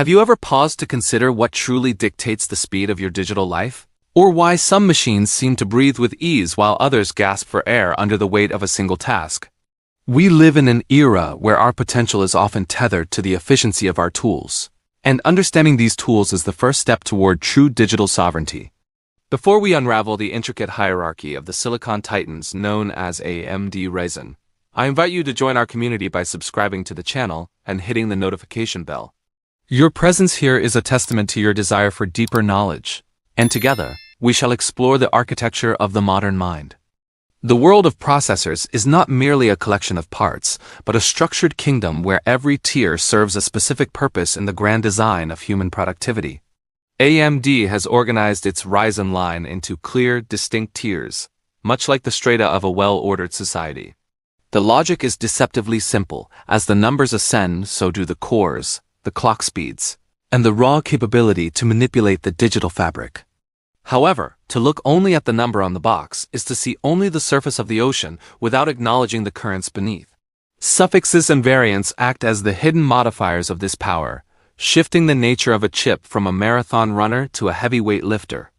Have you ever paused to consider what truly dictates the speed of your digital life? Or why some machines seem to breathe with ease while others gasp for air under the weight of a single task? We live in an era where our potential is often tethered to the efficiency of our tools, and understanding these tools is the first step toward true digital sovereignty. Before we unravel the intricate hierarchy of the silicon titans known as AMD Ryzen, I invite you to join our community by subscribing to the channel and hitting the notification bell. Your presence here is a testament to your desire for deeper knowledge, and together, we shall explore the architecture of the modern mind. The world of processors is not merely a collection of parts, but a structured kingdom where every tier serves a specific purpose in the grand design of human productivity. AMD has organized its Ryzen line into clear, distinct tiers, much like the strata of a well-ordered society. The logic is deceptively simple. As the numbers ascend, so do the cores, the clock speeds, and the raw capability to manipulate the digital fabric. However, to look only at the number on the box is to see only the surface of the ocean without acknowledging the currents beneath. Suffixes and variants act as the hidden modifiers of this power, shifting the nature of a chip from a marathon runner to a heavyweight lifter.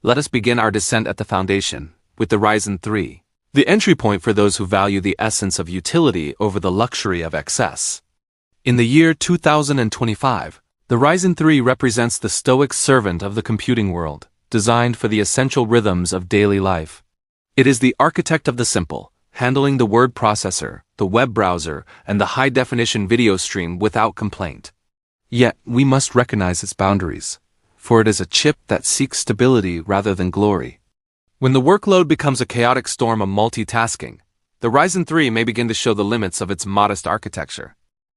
Let us begin our descent at the foundation, with the Ryzen 3, the entry point for those who value the essence of utility over the luxury of excess. In the year 2025, the Ryzen 3 represents the stoic servant of the computing world, designed for the essential rhythms of daily life. It is the architect of the simple, handling the word processor, the web browser, and the high-definition video stream without complaint. Yet, we must recognize its boundaries, for it is a chip that seeks stability rather than glory. When the workload becomes a chaotic storm of multitasking, the Ryzen 3 may begin to show the limits of its modest architecture.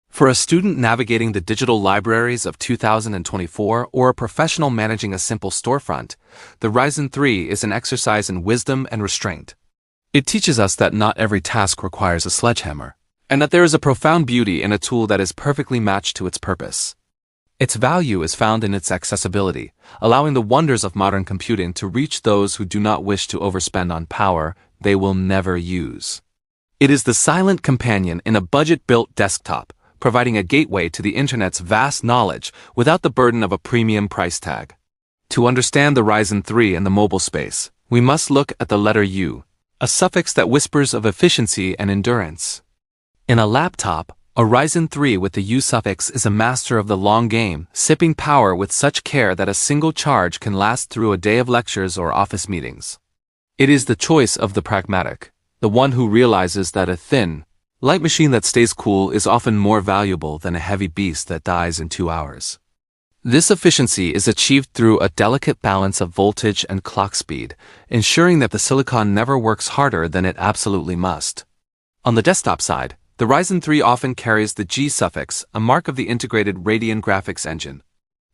For a student navigating the digital libraries of 2024 or a professional managing a simple storefront, the Ryzen 3 is an exercise in wisdom and restraint. It teaches us that not every task requires a sledgehammer, and that there is a profound beauty in a tool that is perfectly matched to its purpose. Its value is found in its accessibility, allowing the wonders of modern computing to reach those who do not wish to overspend on power they will never use. It is the silent companion in a budget-built desktop, providing a gateway to the internet's vast knowledge without the burden of a premium price tag. To understand the Ryzen 3 in the mobile space, we must look at the letter U, a suffix that whispers of efficiency and endurance. In a laptop, a Ryzen 3 with the U suffix is a master of the long game, sipping power with such care that a single charge can last through a day of lectures or office meetings. It is the choice of the pragmatic, the one who realizes that a thin, light machine that stays cool is often more valuable than a heavy beast that dies in 2 hours. This efficiency is achieved through a delicate balance of voltage and clock speed, ensuring that the silicon never works harder than it absolutely must. On the desktop side, the Ryzen 3 often carries the G suffix, a mark of the integrated Radeon graphics engine.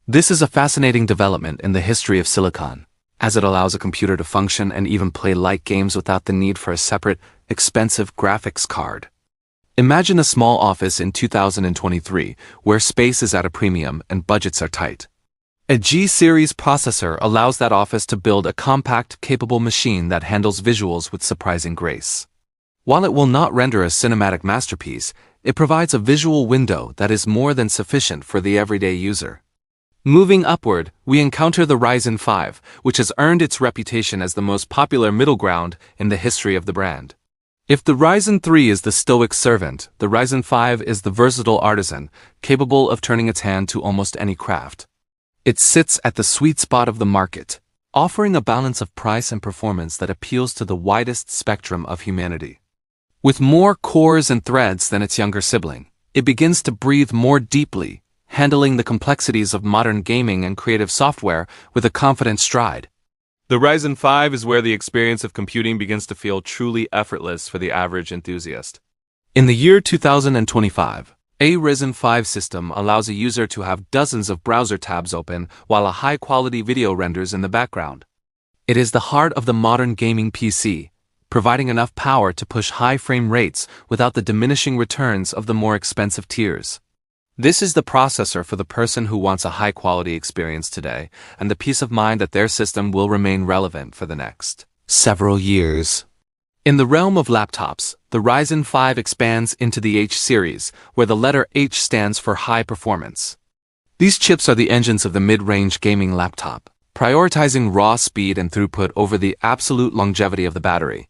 This is a fascinating development in the history of silicon, as it allows a computer to function and even play light games without the need for a separate, expensive graphics card. Imagine a small office in 2023 where space is at a premium and budgets are tight. A G-series processor allows that office to build a compact, capable machine that handles visuals with surprising grace. While it will not render a cinematic masterpiece, it provides a visual window that is more than sufficient for the everyday user. Moving upward, we encounter the Ryzen 5, which has earned its reputation as the most popular middle ground in the history of the brand. If the Ryzen 3 is the stoic servant, the Ryzen 5 is the versatile artisan, capable of turning its hand to almost any craft. It sits at the sweet spot of the market, offering a balance of price and performance that appeals to the widest spectrum of humanity. With more cores and threads than its younger sibling, it begins to breathe more deeply, handling the complexities of modern gaming and creative software with a confident stride. The Ryzen 5 is where the experience of computing begins to feel truly effortless for the average enthusiast. In the year 2025, a Ryzen 5 system allows a user to have dozens of browser tabs open while a high-quality video renders in the background. It is the heart of the modern gaming PC, providing enough power to push high frame rates without the diminishing returns of the more expensive tiers. This is the processor for the person who wants a high-quality experience today, and the peace of mind that their system will remain relevant for the next several years. In the realm of laptops, the Ryzen 5 expands into the H series, where the letter H stands for high performance. These chips are the engines of the mid-range gaming laptop, prioritizing raw speed and throughput over the absolute longevity of the battery.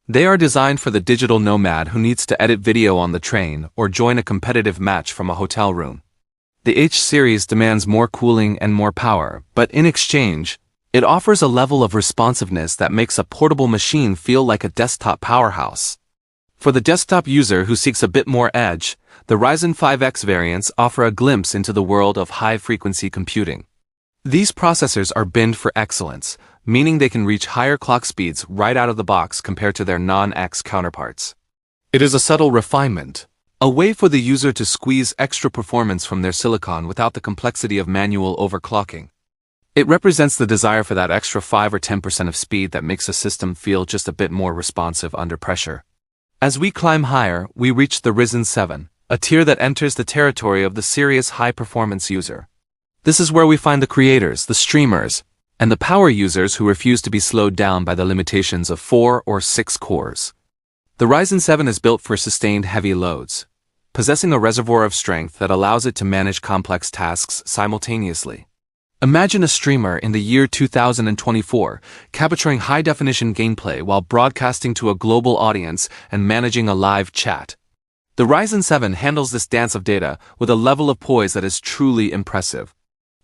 They are designed for the digital nomad who needs to edit video on the train or join a competitive match from a hotel room. The H series demands more cooling and more power, but in exchange, it offers a level of responsiveness that makes a portable machine feel like a desktop powerhouse. For the desktop user who seeks a bit more edge, the Ryzen 5X variants offer a glimpse into the world of high-frequency computing. These processors are binned for excellence, meaning they can reach higher clock speeds right out of the box compared to their non-X counterparts. It is a subtle refinement, a way for the user to squeeze extra performance from their silicon without the complexity of manual overclocking. It represents the desire for that extra 5 or 10% of speed that makes a system feel just a bit more responsive under pressure. As we climb higher, we reach the Ryzen 7, a tier that enters the territory of the serious high-performance user. This is where we find the creators, the streamers, and the power users who refuse to be slowed down by the limitations of 4 or 6 cores. The Ryzen 7 is built for sustained heavy loads, possessing a reservoir of strength that allows it to manage complex tasks simultaneously. Imagine a streamer in the year 2024 capturing high-definition gameplay while broadcasting to a global audience and managing a live chat. The Ryzen 7 handles this dance of data with a level of poise that is truly impressive.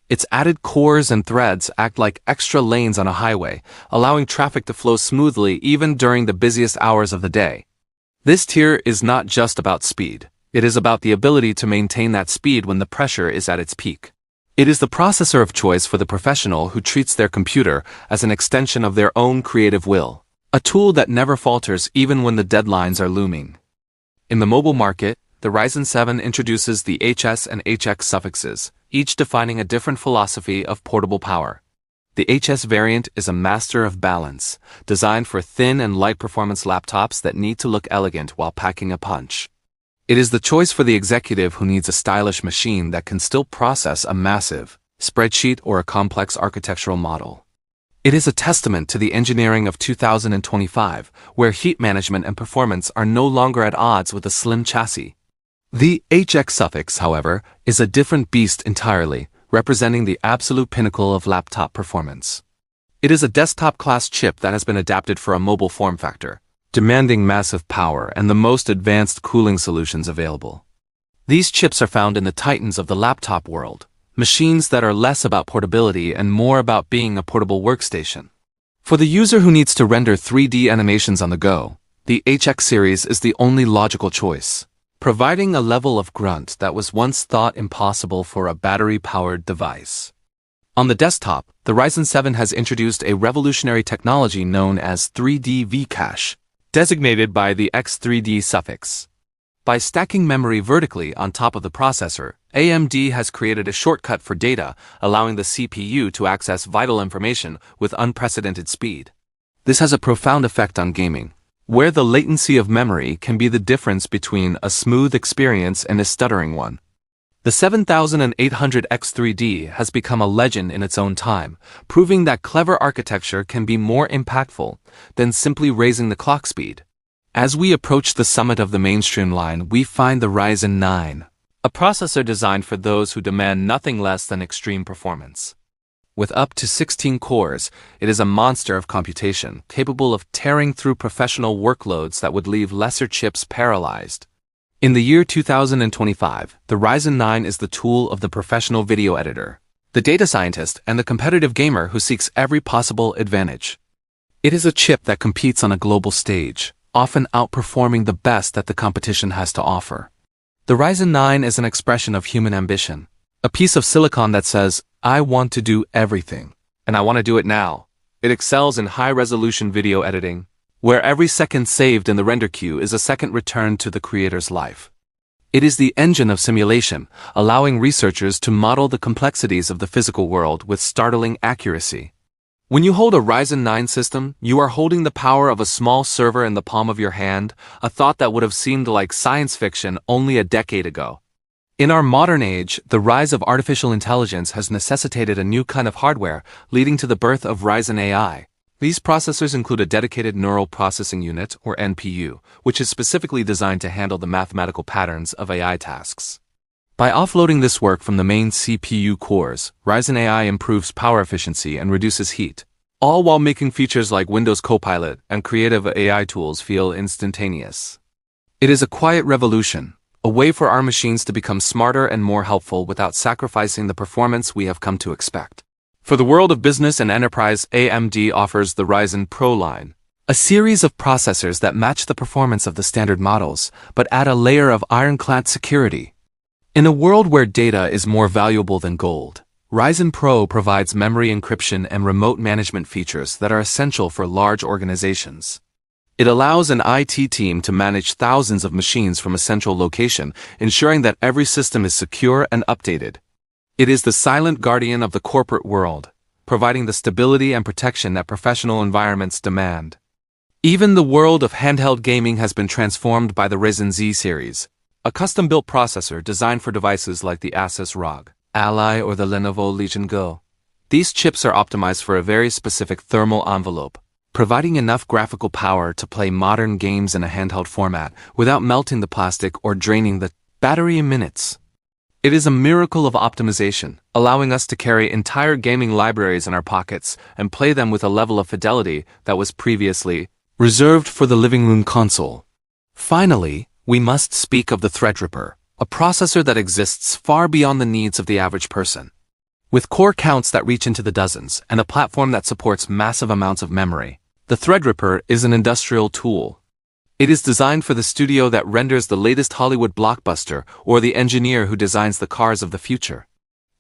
Its added cores and threads act like extra lanes on a highway, allowing traffic to flow smoothly even during the busiest hours of the day. This tier is not just about speed. It is about the ability to maintain that speed when the pressure is at its peak. It is the processor of choice for the professional who treats their computer as an extension of their own creative will, a tool that never falters even when the deadlines are looming. In the mobile market, the Ryzen 7 introduces the HS and HX suffixes, each defining a different philosophy of portable power. The HS variant is a master of balance, designed for thin and light performance laptops that need to look elegant while packing a punch. It is the choice for the executive who needs a stylish machine that can still process a massive spreadsheet or a complex architectural model. It is a testament to the engineering of 2025, where heat management and performance are no longer at odds with a slim chassis. The HX suffix, however, is a different beast entirely, representing the absolute pinnacle of laptop performance. It is a desktop-class chip that has been adapted for a mobile form factor, demanding massive power and the most advanced cooling solutions available. These chips are found in the titans of the laptop world, machines that are less about portability and more about being a portable workstation. For the user who needs to render 3D animations on the go, the HX series is the only logical choice, providing a level of grunt that was once thought impossible for a battery-powered device. On the desktop, the Ryzen 7 has introduced a revolutionary technology known as 3D V-cache, designated by the X3D suffix. By stacking memory vertically on top of the processor, AMD has created a shortcut for data, allowing the CPU to access vital information with unprecedented speed. This has a profound effect on gaming, where the latency of memory can be the difference between a smooth experience and a stuttering one. The 7800 X3D has become a legend in its own time, proving that clever architecture can be more impactful than simply raising the clock speed. As we approach the summit of the mainstream line, we find the Ryzen 9, a processor designed for those who demand nothing less than extreme performance. With up to 16 cores, it is a monster of computation, capable of tearing through professional workloads that would leave lesser chips paralyzed. In the year 2025, the Ryzen 9 is the tool of the professional video editor, the data scientist, and the competitive gamer who seeks every possible advantage. It is a chip that competes on a global stage, often outperforming the best that the competition has to offer. The Ryzen 9 is an expression of human ambition, a piece of silicon that says, I want to do everything, and I want to do it now. It excels in high-resolution video editing, where every second saved in the render queue is a second returned to the creator's life. It is the engine of simulation, allowing researchers to model the complexities of the physical world with startling accuracy. When you hold a Ryzen 9 system, you are holding the power of a small server in the palm of your hand, a thought that would have seemed like science fiction only a decade ago. In our modern age, the rise of artificial intelligence has necessitated a new kind of hardware, leading to the birth of Ryzen AI. These processors include a dedicated neural processing unit, or NPU, which is specifically designed to handle the mathematical patterns of AI tasks. By offloading this work from the main CPU cores, Ryzen AI improves power efficiency and reduces heat, all while making features like Windows Copilot and creative AI tools feel instantaneous. It is a quiet revolution, a way for our machines to become smarter and more helpful without sacrificing the performance we have come to expect. For the world of business and enterprise, AMD offers the Ryzen Pro line, a series of processors that match the performance of the standard models, but add a layer of ironclad security. In a world where data is more valuable than gold, Ryzen Pro provides memory encryption and remote management features that are essential for large organizations. It allows an IT team to manage thousands of machines from a central location, ensuring that every system is secure and updated. It is the silent guardian of the corporate world, providing the stability and protection that professional environments demand. Even the world of handheld gaming has been transformed by the Ryzen Z series, a custom-built processor designed for devices like the Asus ROG Ally or the Lenovo Legion Go. These chips are optimized for a very specific thermal envelope, providing enough graphical power to play modern games in a handheld format without melting the plastic or draining the battery in minutes. It is a miracle of optimization, allowing us to carry entire gaming libraries in our pockets and play them with a level of fidelity that was previously reserved for the living room console. Finally, we must speak of the Threadripper, a processor that exists far beyond the needs of the average person. With core counts that reach into the dozens and a platform that supports massive amounts of memory, the Threadripper is an industrial tool. It is designed for the studio that renders the latest Hollywood blockbuster or the engineer who designs the cars of the future.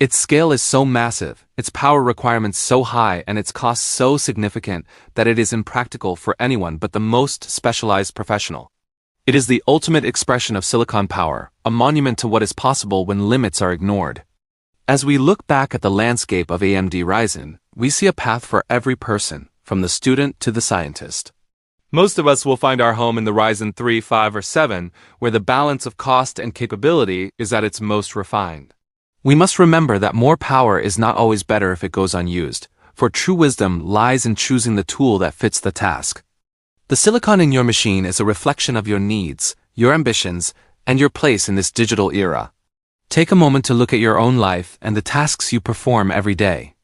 Its scale is so massive, its power requirements so high, and its cost so significant that it is impractical for anyone but the most specialized professional. It is the ultimate expression of silicon power, a monument to what is possible when limits are ignored. As we look back at the landscape of AMD Ryzen, we see a path for every person, from the student to the scientist. Most of us will find our home in the Ryzen 3, 5, or 7, where the balance of cost and capability is at its most refined. We must remember that more power is not always better if it goes unused, for true wisdom lies in choosing the tool that fits the task. The silicon in your machine is a reflection of your needs, your ambitions, and your place in this digital era. Take a moment to look at your own life and the tasks you perform every day.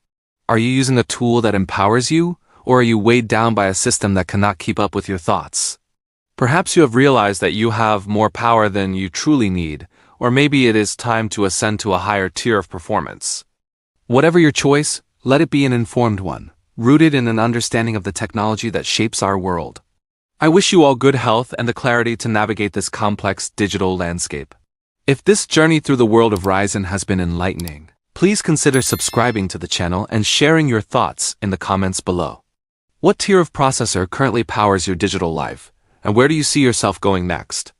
Are you using a tool that empowers you, or are you weighed down by a system that cannot keep up with your thoughts? Perhaps you have realized that you have more power than you truly need, or maybe it is time to ascend to a higher tier of performance. Whatever your choice, let it be an informed one, rooted in an understanding of the technology that shapes our world. I wish you all good health and the clarity to navigate this complex digital landscape. If this journey through the world of Ryzen has been enlightening, please consider subscribing to the channel and sharing your thoughts in the comments below. What tier of processor currently powers your digital life, and where do you see yourself going next?